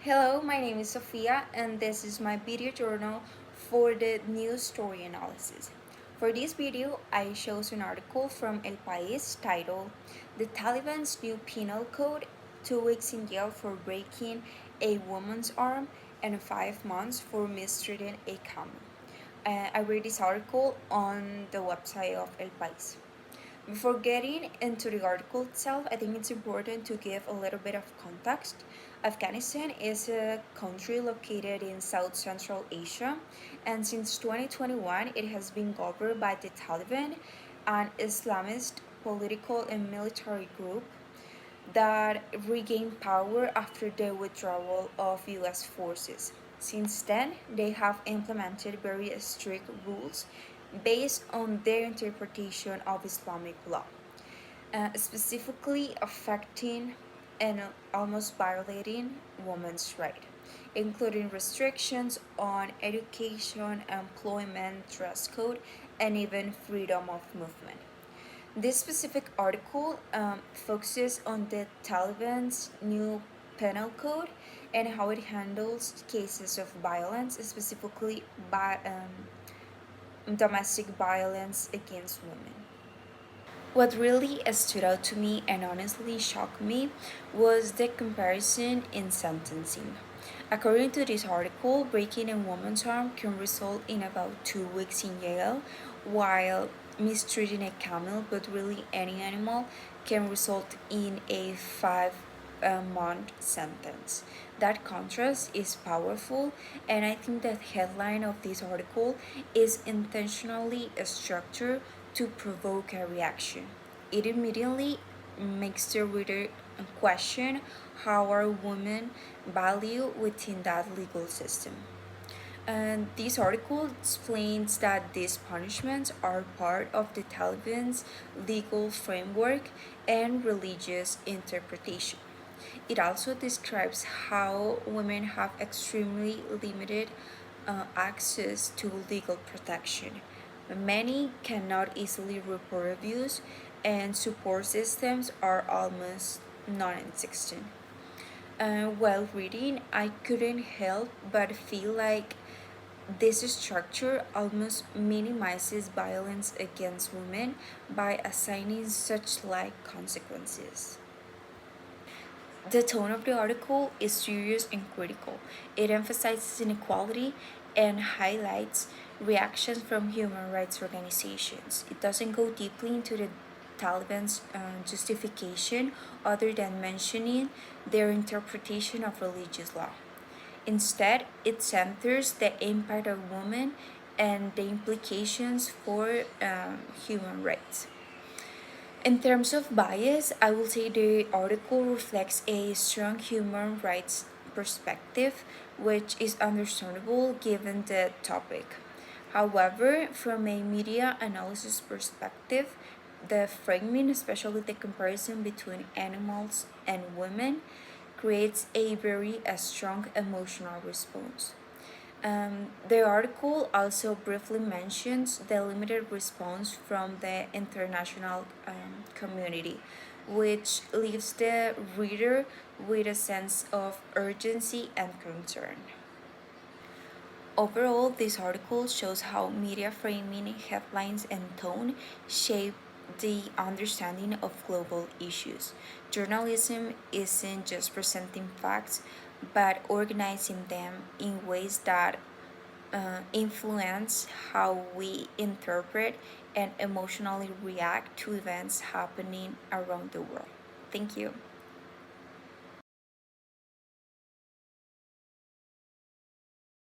Hello, my name is Sofia, and this is my video journal for the news story analysis. For this video, I chose an article from El País titled "The Taliban's New Penal Code: 2 weeks in jail for breaking a woman's arm and 5 months for mistreating a camel." I read this article on the website of El País. Before getting into the article itself, I think it's important to give a little bit of context. Afghanistan is a country located in South Central Asia, and since 2021, it has been governed by the Taliban, an Islamist political and military group that regained power after the withdrawal of US forces. Since then, they have implemented very strict rules based on their interpretation of Islamic law, specifically affecting and almost violating women's rights, including restrictions on education, employment, dress code, and even freedom of movement. This specific article focuses on the Taliban's new penal code and how it handles cases of violence, specifically by domestic violence against women. What really stood out to me and honestly shocked me was the comparison in sentencing. According to this article, breaking a woman's arm can result in about 2 weeks in jail, while mistreating a camel, but really any animal, can result in a 5 month sentence. That contrast is powerful, and I think the headline of this article is intentionally structured to provoke a reaction. It immediately makes the reader question how are women valued within that legal system. And this article explains that these punishments are part of the Taliban's legal framework and religious interpretation. It also describes how women have extremely limited access to legal protection. Many cannot easily report abuse, and support systems are almost non existent. While reading, I couldn't help but feel like this structure almost minimizes violence against women by assigning such light consequences. The tone of the article is serious and critical. It emphasizes inequality and highlights reactions from human rights organizations. It doesn't go deeply into the Taliban's justification other than mentioning their interpretation of religious law. Instead, it centers the impact of women and the implications for human rights. In terms of bias, I will say the article reflects a strong human rights perspective, which is understandable given the topic. However, from a media analysis perspective, the framing, especially the comparison between animals and women, creates a strong emotional response. The article also briefly mentions the limited response from the international community, which leaves the reader with a sense of urgency and concern. Overall, this article shows how media framing, headlines, and tone shape the understanding of global issues. Journalism isn't just presenting facts, but organizing them in ways that influence how we interpret and emotionally react to events happening around the world. Thank you.